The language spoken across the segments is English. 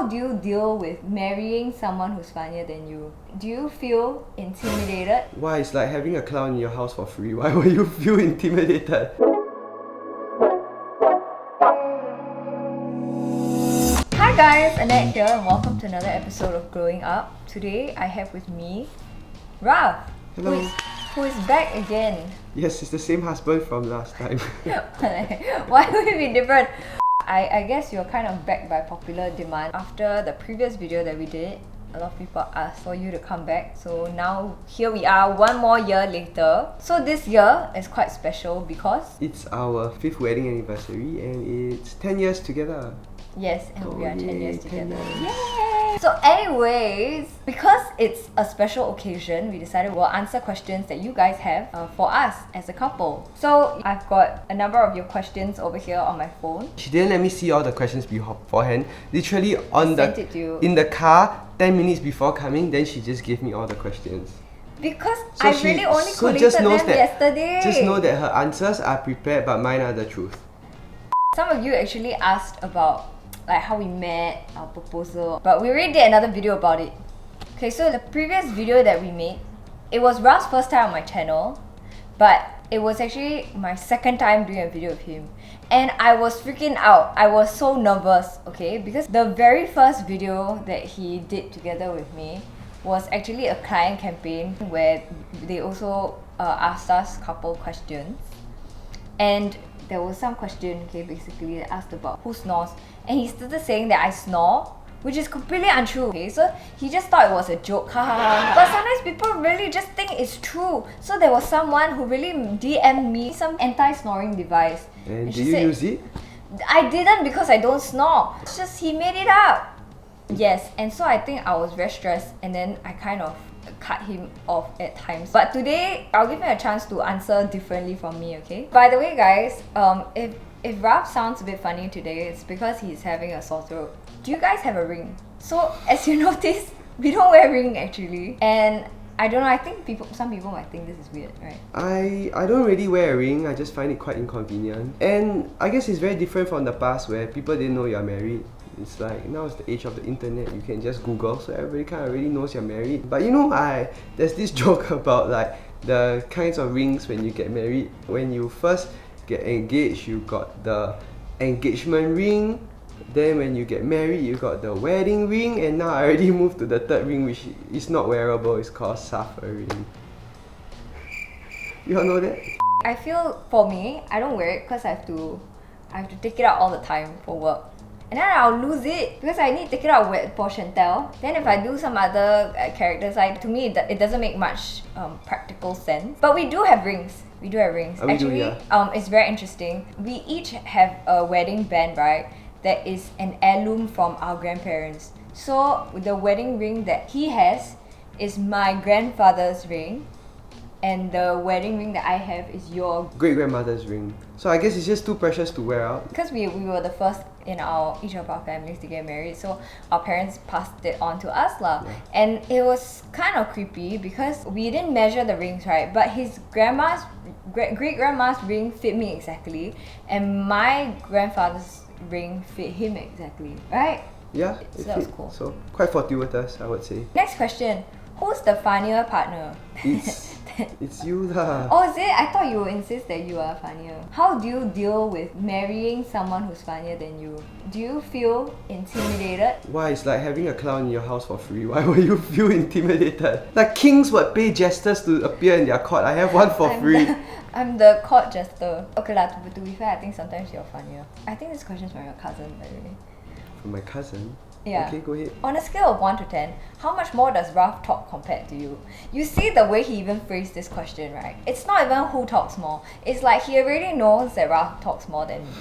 How do you deal with marrying someone who's funnier than you? Do you feel intimidated? Why? It's like having a clown in your house for free. Why would you feel intimidated? Hi guys, Annette here and welcome to another episode of Growing Up. Today I have with me Raph, Hello. who is back again. Yes, it's the same husband from last time. Why would it be different? I guess you're kind of back by popular demand. After the previous video that we did, a lot of people asked for you to come back. So now here we are, one more year later. So this year is quite special because It's our 5th wedding anniversary and it's 10 years together. yes, and we are 10 years 10 together. years. Yay! So anyways, because it's a special occasion, we decided we'll answer questions that you guys have for us as a couple. So I've got a number of your questions over here on my phone. She didn't let me see all the questions beforehand. Literally on Sent it to you. in the car 10 minutes before coming, then she just gave me all the questions. Because So I she- really only so collated just knows them that- yesterday. Just know that her answers are prepared but mine are the truth. Some of you actually asked about like how we met, our proposal, but we already did another video about it. Okay, so the previous video that we made, it was Raph's first time on my channel, but it was actually my second time doing a video with him. And I was freaking out. I was so nervous, okay? Because the very first video that he did together with me was actually a client campaign where they also asked us couple questions. And there was some question, okay, basically that asked about who snores, and he started saying that I snore, which is completely untrue. Okay, so he just thought it was a joke, ha ha ha. But sometimes people really just think it's true. So there was someone who really DM'd me some anti-snoring device. And she do you said, use it? I didn't, because I don't snore. It's just he made it up. Yes, and so I think I was very stressed, and then I kind of cut him off at times. But today, I'll give him a chance to answer differently from me, okay? By the way, guys, if Raph sounds a bit funny today, it's because he's having a sore throat. Do you guys have a ring? So, as you notice, we don't wear a ring actually. And I don't know, I think some people might think this is weird, right? I don't really wear a ring, I just find it quite inconvenient. And I guess it's very different from the past where people didn't know you're married. It's like, now it's the age of the internet, you can just Google, so everybody kind of already knows you're married. But you know, there's this joke about like the kinds of rings when you get married. When you first get engaged, you got the engagement ring. Then when you get married, you got the wedding ring. And now I already moved to the third ring, which is not wearable, it's called suffering. You all know that? I feel, for me, I don't wear it because I have to take it out all the time for work. And then I'll lose it because I need to take it out for Chantel. Then if I do some other characters, to me it doesn't make much practical sense. But we do have rings. We do have rings. Oh, we do, Actually, yeah. It's very interesting. We each have a wedding band, right? That is an heirloom from our grandparents. So the wedding ring that he has is my grandfather's ring. And the wedding ring that I have is your Great-grandmother's ring. So I guess it's just too precious to wear out. because we were the first in each of our families to get married, so our parents passed it on to us lah. Yeah. And it was kind of creepy because we didn't measure the rings, right? But his great-grandma's ring fit me exactly, and my grandfather's ring fit him exactly, right? Yeah, So it that was fit. cool. So quite fortuitous, I would say. Next question. Who's the funnier partner? It's you lah. Oh, is it? I thought you would insist that you are funnier. How do you deal with marrying someone who's funnier than you? Do you feel intimidated? Why? It's like having a clown in your house for free. Why would you feel intimidated? Like kings would pay jesters to appear in their court. I have one for free. I'm the court jester. Okay lah, to be fair, I think sometimes you're funnier. I think this question's from your cousin, by the way. From my cousin? Yeah. Okay, go ahead. On a scale of 1 to 10, how much more does Raph talk compared to you? You see the way he even phrased this question, right? It's not even who talks more. It's like he already knows that Raph talks more than me.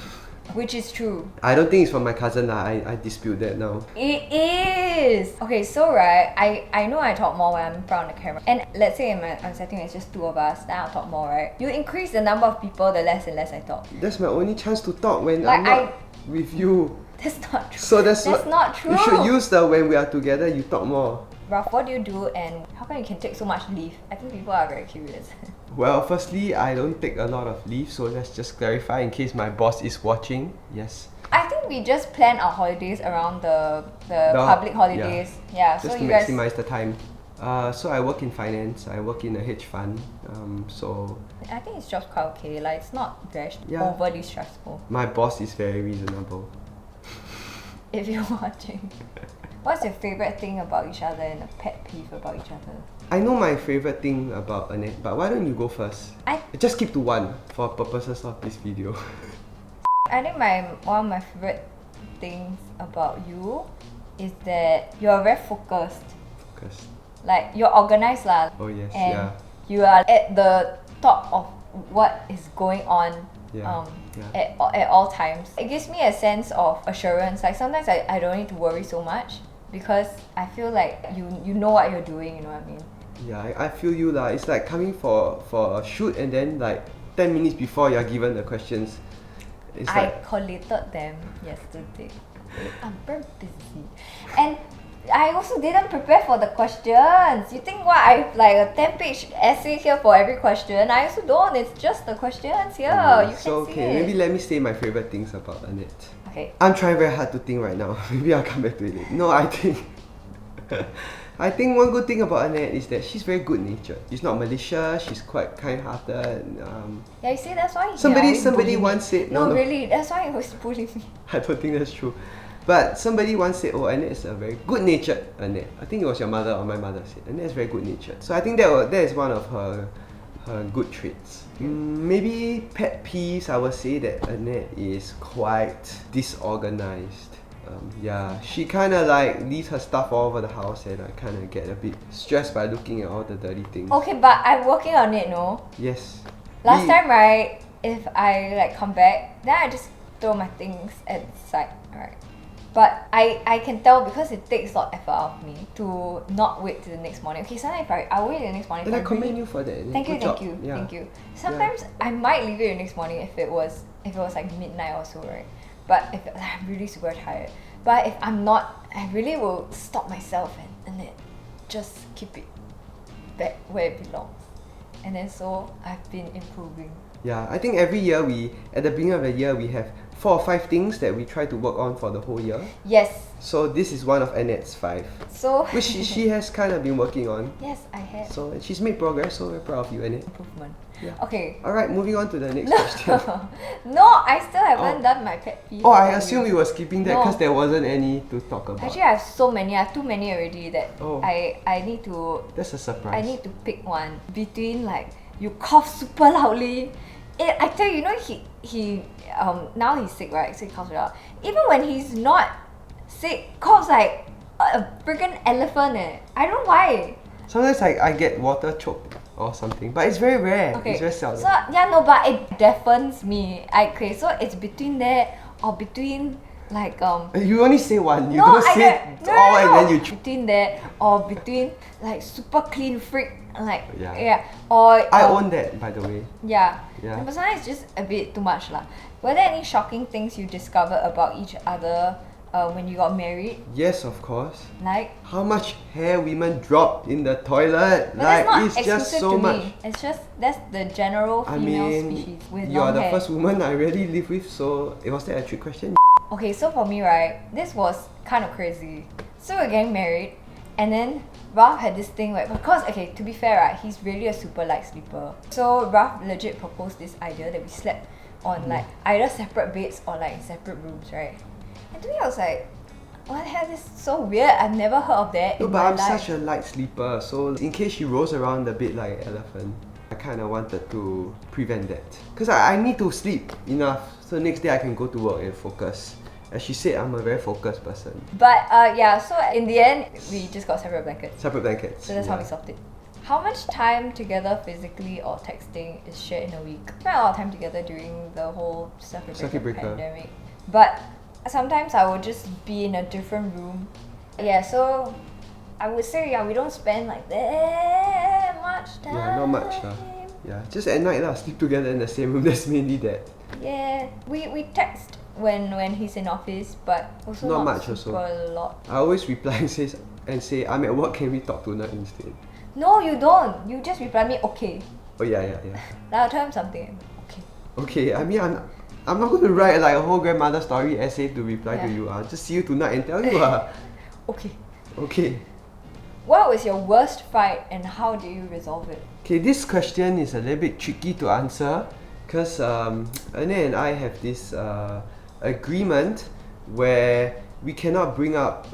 Which is true. I don't think it's from my cousin lah. I dispute that now. It is! Okay, so right, I know I talk more when I'm in front of the camera. And let's say in my setting it's just two of us, then I'll talk more, right? You increase the number of people, the less and less I talk. That's my only chance to talk when Like, I'm not with you. That's not true. So that's not true. You should use the when we are together, you talk more. Raph, what do you do and how come you can take so much leave? I think people are very curious. Well, firstly, I don't take a lot of leave, so let's just clarify in case my boss is watching. Yes. I think think we just plan our holidays around the public holidays. Yeah, Just so to you guys. maximize the time. So I work in finance. I work in a hedge fund. So I think it's just quite okay. Like it's not very Yeah. overly stressful. my boss is very reasonable. If you're watching, what's your favorite thing about each other and a pet peeve about each other? I know my favorite thing about Annette, but why don't you go first? I Just keep to one for purposes of this video. I think one of my favorite things about you is that you're very focused. Focus. Like you're organized lah. Oh yes, And yeah. you are at the top of what is going on Yeah, at all times. It gives me a sense of assurance. Like sometimes I don't need to worry so much because I feel like you know what you're doing, you know what I mean? Yeah, I feel you lah. It's like coming for a shoot and then like 10 minutes before you're given the questions. It's I like collated them yesterday. I'm very busy. And I also didn't prepare for the questions. You think what, I have like a 10-page essay here for every question? I also don't. It's just the questions here. You can so see okay, it. maybe let me say my favorite things about Annette. Okay. I'm trying very hard to think right now. Maybe I'll come back to it later. No, I think I think one good thing about Annette is that she's very good natured. She's not malicious, she's quite kind-hearted. Yeah, you see, that's why he Somebody always bully me. once said No, really, that's why he was bullying me. I don't think that's true. But somebody once said, oh, Annette is a very good-natured Annette. I think it was your mother or my mother said. Annette is very good-natured. So I think that is one of her good traits. Maybe pet peeves, I would say that Annette is quite disorganized. Yeah, she kind of like leaves her stuff all over the house and I kind of get a bit stressed by looking at all the dirty things. Okay, but I'm working on it, no? Yes. Last time, right, if I like come back, then I just throw my things at the side, right? But I can tell because it takes a lot of effort out of me to not wait till the next morning. Okay, sometimes if I'll wait till the next morning. And I if commend really- you for that. Thank you, Good job. thank you, Yeah. thank you. Sometimes I might leave it the next morning if it was like midnight or so, right? But if I'm really super tired. But if I'm not, I really will stop myself and then just keep it back where it belongs. And then so I've been improving. Yeah, I think every year at the beginning of the year, we have 4 or 5 things that we try to work on for the whole year. Yes. So this is one of Annette's 5, So which she has kind of been working on. yes, I have So she's made progress, so we're proud of you, Annette. improvement. Yeah. Okay. Alright, moving on to the next question. No, I still haven't done my pet peeve. Oh, I about assume you. we were skipping that No. because there wasn't any to talk about. Actually, I have so many. I have too many already that Oh. I need to That's a surprise. I need to pick one between like you cough super loudly. I tell you, you know he now he's sick, right? So he coughs it out. Even when he's not sick, coughs like a freaking elephant. I don't know why. Sometimes I get water choked or something, but it's very rare. Okay. It's very seldom. So yeah, no, but it deafens me. Okay, so it's between that or between like You only say one. You no, don't I say don't, no, all no, and no. then you choke. between that or between like super clean freak like Yeah. or I own that, by the way. yeah. Yeah. But sometimes it's just a bit too much lah. Were there any shocking things you discovered about each other when you got married? Yes, of course. Like, How much hair women drop in the toilet? but that's not it's just exclusive so to much. me. It's just that's the general I female mean, species with you're long the hair. first woman I really live with, so was that a trick question? Okay, so for me, right, this was kind of crazy. So we're getting married, and then Raph had this thing where, because, okay, to be fair, right, he's really a super light sleeper. So Raph legit proposed this idea that we slept on like either separate beds or like in separate rooms, right? And to me, I was like, what the hell, this is so weird. I've never heard of that No, in but my I'm life. such a light sleeper, so in case she rolls around the bed like an elephant, I kind of wanted to prevent that. Because I need to sleep enough, so next day I can go to work and focus. As she said, I'm a very focused person. But yeah, so in the end, we just got separate blankets. Separate blankets. So that's how we solved it. How much time together physically or texting is shared in a week? We spent a lot of time together during the whole circuit breaker pandemic. But sometimes I would just be in a different room. Yeah, so I would say yeah, we don't spend like that much time. Yeah, not much lah. Yeah, just at night lah, sleep together in the same room, that's mainly that. Yeah, we text when he's in office, but also Not not much also. super a lot. I always reply and say, I'm at work, can we talk tonight instead? No, you don't. You just reply me okay. Oh yeah. Like I'll tell him something. Okay. Okay, I mean, I'm not going to write like a whole grandmother story essay to reply to you. I'll just see you tonight and tell you. Okay. Okay. What was your worst fight and how did you resolve it? Okay, this question is a little bit tricky to answer because Annette and I have this agreement where we cannot bring up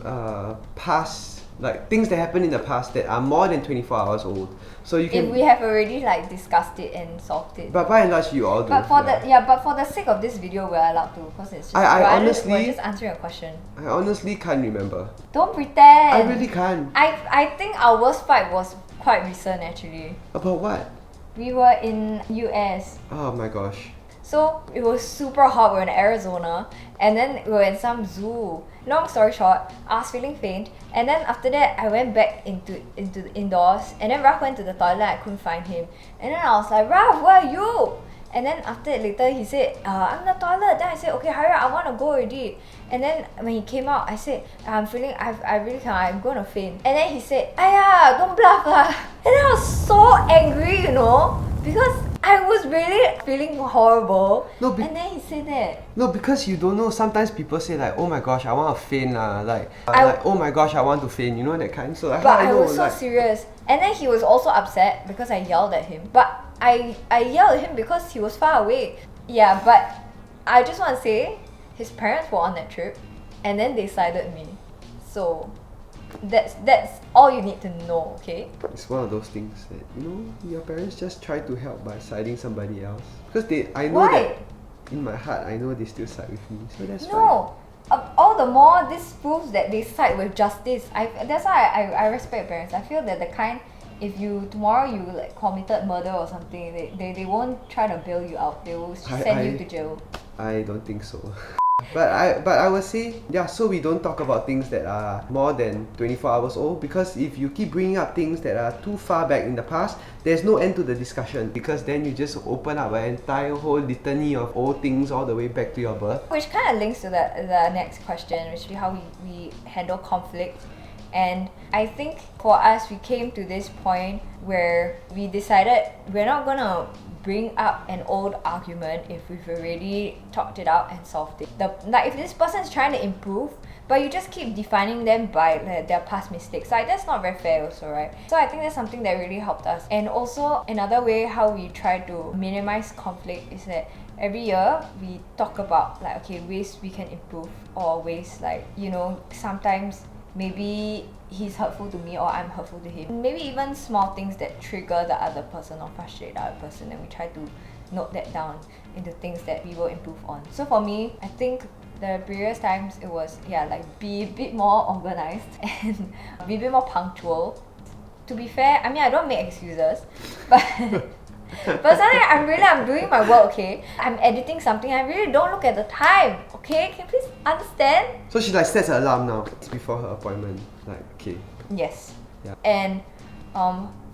past, like things that happened in the past that are more than 24 hours old. So you can. If we have already like discussed it and solved it. But by and large, you all do. But for the sake of this video, we're allowed to because it's just we're just answering a question. I honestly can't remember. Don't pretend. I really can't. I think our worst fight was quite recent actually. About what? We were in US. Oh my gosh. So it was super hot. We were in Arizona, and then we were in some zoo. Long story short, I was feeling faint, and then after that, I went back into the indoors, and then Raph went to the toilet. I couldn't find him, and then I was like, Raph, where are you? And then after that, later he said, I'm in the toilet. Then I said, okay, hurry up, I want to go already. And then when he came out, I said, I really can't, I'm going to faint. And then he said, Aiya, don't bluff lah. And then I was so angry, you know, because I was really feeling horrible. No, and then he said that. No, because you don't know. Sometimes people say like, oh my gosh, I want to faint lah. Like oh my gosh, I want to faint. You know that kind. So like, but I was so serious. And then he was also upset because I yelled at him. But I yelled at him because he was far away. Yeah, but I just want to say, his parents were on that trip, and then they sided me. So that's all you need to know, okay? It's one of those things that, you know, your parents just try to help by siding somebody else. Because I know that in my heart, I know they still side with me. So that's fine. No! All the more this proves that they side with justice. That's why I respect parents. I feel that the kind, if you tomorrow you like committed murder or something, they won't try to bail you out. They will send you to jail. I don't think so. But I would say, yeah, so we don't talk about things that are more than 24 hours old, because if you keep bringing up things that are too far back in the past, there's no end to the discussion, because then you just open up an entire whole litany of old things all the way back to your birth. Which kind of links to the next question, which is how we handle conflict. And I think for us, we came to this point where we decided we're not gonna bring up an old argument if we've already talked it out and solved it. Like if this person is trying to improve, but you just keep defining them by their past mistakes, like that's not very fair also, right? So I think that's something that really helped us. And also another way how we try to minimize conflict is that every year we talk about like, okay, ways we can improve, or ways like, you know, sometimes maybe he's hurtful to me or I'm hurtful to him. Maybe even small things that trigger the other person or frustrate the other person, and we try to note that down into things that we will improve on. So for me, I think the previous times it was, like be a bit more organized and be a bit more punctual. To be fair, I mean, I don't make excuses, but but sometimes I'm doing my work, okay? I'm editing something, I really don't look at the time, okay? Can you please understand? So she like sets an alarm now. It's before her appointment. Like, okay. Yes. Yeah. And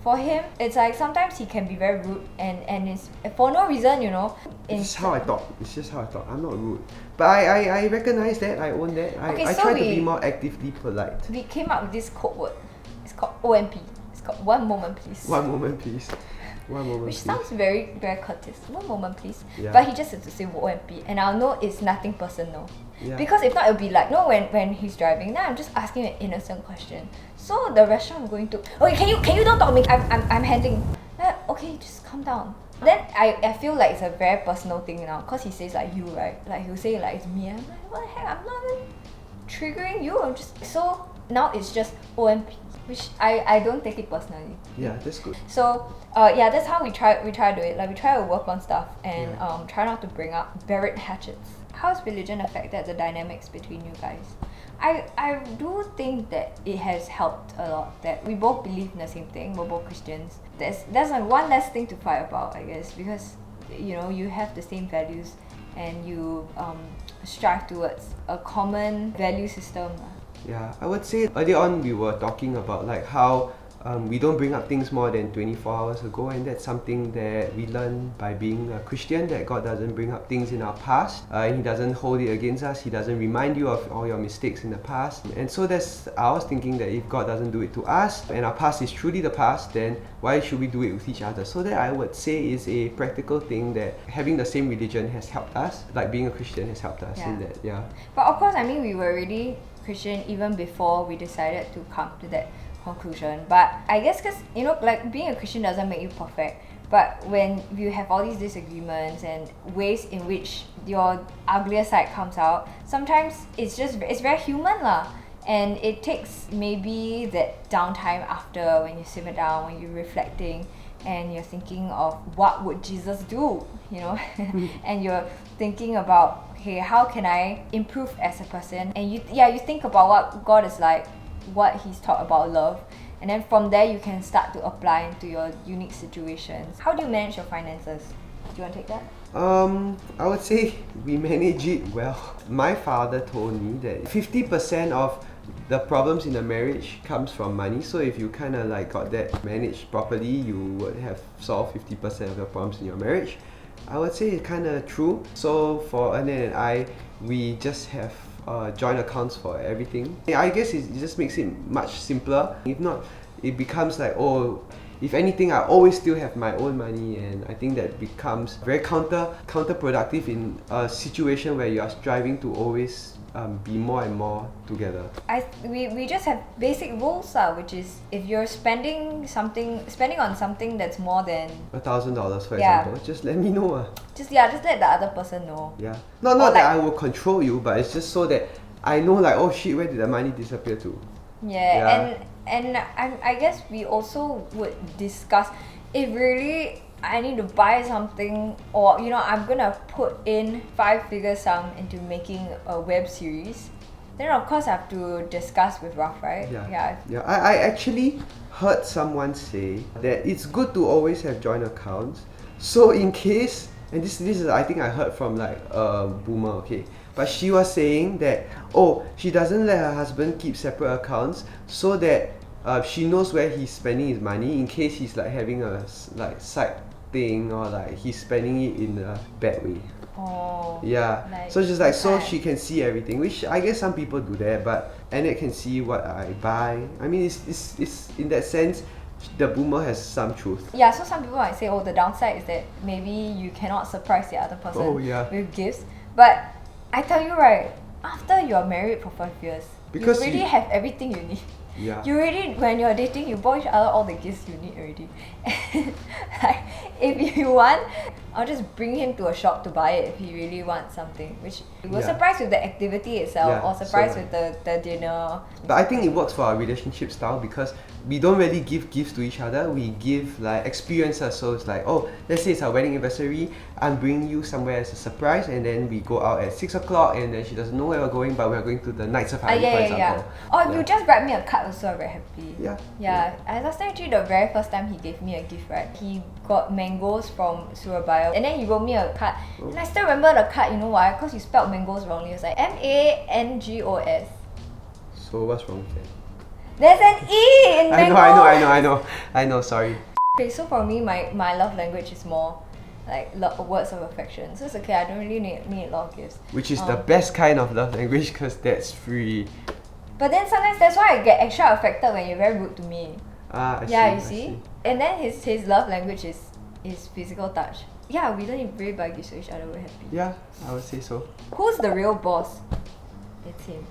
for him, it's like sometimes he can be very rude and it's for no reason, you know. It's how I talk. It's just how I talk. I'm not rude. But I recognize that, I own that. I try to be more actively polite. We came up with this code word. It's called OMP. It's called one moment please. One moment please. One moment, which please. sounds very, very courteous. One moment, please. Yeah. But he just has to say OMP, and I'll know it's nothing personal. Yeah. Because if not, it'll be like, no, when he's driving, then I'm just asking an innocent question. So the restaurant I'm going to, okay, can you don't talk to me? I'm handling. Okay, just calm down. Then I feel like it's a very personal thing now, because he says like you, right? Like he'll say like it's me. I'm like, what the heck? I'm not even triggering you. I'm just so now it's just OMP. Which I don't take it personally. Yeah, that's good. So that's how we try to do it. Like we try to work on stuff and try not to bring up buried hatchets. How has religion affected the dynamics between you guys? I do think that it has helped a lot, that we both believe in the same thing. We're both Christians. That's like one less thing to fight about, I guess, because you know you have the same values and you strive towards a common value system. Yeah, I would say earlier on we were talking about like how we don't bring up things more than 24 hours ago, and that's something that we learn by being a Christian, that God doesn't bring up things in our past, and He doesn't hold it against us. He doesn't remind you of all your mistakes in the past. And so I was thinking that if God doesn't do it to us, and our past is truly the past, then why should we do it with each other? So that I would say is a practical thing, that having the same religion has helped us, like being a Christian has helped us in that. But of course, I mean, we were already Christian even before we decided to come to that conclusion. But I guess because, you know, like being a Christian doesn't make you perfect, but when you have all these disagreements and ways in which your uglier side comes out, sometimes it's very human lah. And it takes maybe that downtime after, when you simmer down, when you're reflecting and you're thinking of what would Jesus do, you know, and you're thinking about, okay, how can I improve as a person? And you think about what God is like, what He's taught about love, and then from there you can start to apply into your unique situations. How do you manage your finances? Do you want to take that? I would say we manage it well. My father told me that 50% of the problems in a marriage comes from money. So if you kind of like got that managed properly, you would have solved 50% of the problems in your marriage. I would say it's kind of true. So for Annette and I, we just have joint accounts for everything. I guess it just makes it much simpler. If not, it becomes like, oh, if anything, I always still have my own money, and I think that becomes very counterproductive in a situation where you are striving to always be more and more together. We just have basic rules, which is if you're spending on something that's more than $1,000 for example, just let me know. Just let the other person know. Not like, that I will control you, but it's just so that I know, like, oh shit, where did the money disappear to? And I guess we also would discuss if really I need to buy something, or you know, I'm gonna put in 5-figure sum into making a web series, then of course I have to discuss with Raph, right? I actually heard someone say that it's good to always have joint accounts, so in case, and this is I think I heard from like a boomer, okay, but she was saying that, oh, she doesn't let her husband keep separate accounts so that she knows where he's spending his money in case he's like having a like side thing, or like he's spending it in a bad way. So just like, so she can see everything, which I guess some people do that, but Annette can see what I buy. I mean, it's in that sense, the boomer has some truth. So some people might say, oh, the downside is that maybe you cannot surprise the other person with gifts. But I tell you, right, after you're married for 5 years, because you really have everything you need. You already, when you're dating, you bought each other all the gifts you need already. Like, if you want, I'll just bring him to a shop to buy it if he really wants something. Which we'll surprise with the activity itself, or surprise with the dinner. But I think it works for our relationship style because we don't really give gifts to each other, we give like experiences. So it's like, oh, let's say it's our wedding anniversary, I'm bringing you somewhere as a surprise, and then we go out at 6 o'clock, and then she doesn't know where we're going, but we're going to the night safari, for example. Or you just write me a card also, I'm very happy. Last time actually, the very first time he gave me a gift, right, he got mangoes from Surabaya, and then he wrote me a card, and I still remember the card. You know why? Because he spelled mangoes wrongly. It's like MANGOS. So what's wrong with that? There's an E in mango. I know, sorry. Okay, so for me, my love language is more like words of affection. So it's okay, I don't really need a lot of gifts. Which is the best kind of love language because that's free. But then sometimes that's why I get extra affected when you're very rude to me. I see. And then his love language is physical touch. Yeah, we don't even really buy gifts to each other, we're happy. Yeah, I would say so. Who's the real boss? It's him.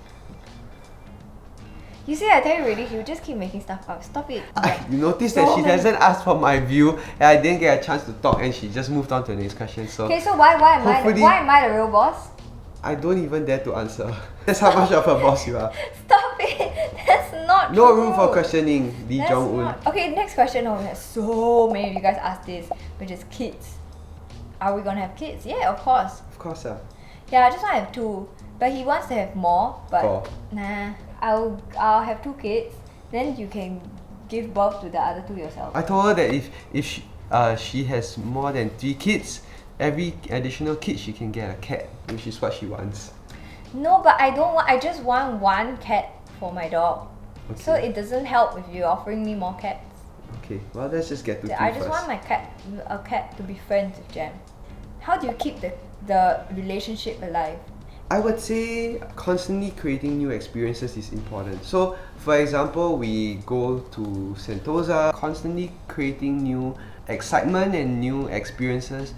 You see, I tell you already, he'll just keep making stuff up. Stop it. You notice that she hasn't asked for my view, and I didn't get a chance to talk, and she just moved on to the next question. So okay, so why am I the real boss? I don't even dare to answer. That's how much of a boss you are. Stop it! That's not No true. room for questioning, Lee Jong-un. Okay, next question. Oh, we have so many of you guys asked this, which is kids. Are we gonna have kids? Yeah, of course. Of course, Yeah, I just want to have 2. But he wants to have more, but 4. Nah. I'll have 2 kids, then you can give birth to the other 2 yourself. I told her that if she has more than 3 kids, every additional kid she can get a cat, which is what she wants. No, but I don't want. I just want 1 cat for my dog. Okay. So it doesn't help if you're offering me more cats. Okay, well let's just get to I tea just first. want a cat to be friends with Jam. How do you keep the relationship alive? I would say constantly creating new experiences is important. So, for example, we go to Sentosa, constantly creating new excitement and new experiences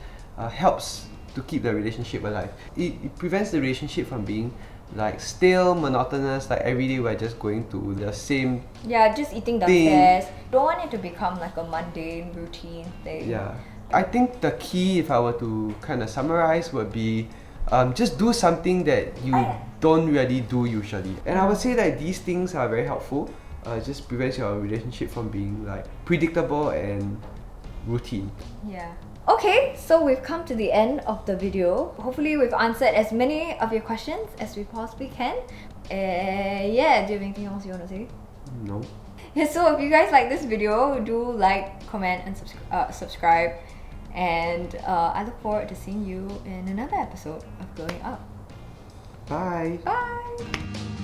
helps to keep the relationship alive. It prevents the relationship from being like stale, monotonous, like every day we're just going to the same. Yeah, just eating downstairs. Don't want it to become like a mundane routine thing. Yeah. I think the key, if I were to kind of summarize, would be just do something that you don't really do usually. And I would say that these things are very helpful. It just prevents your relationship from being like predictable and routine. Yeah. Okay, so we've come to the end of the video. Hopefully we've answered as many of your questions as we possibly can. Yeah, do you have anything else you want to say? No. Yeah, so if you guys like this video, do like, comment and subscribe. And I look forward to seeing you in another episode of Growing Up. Bye. Bye!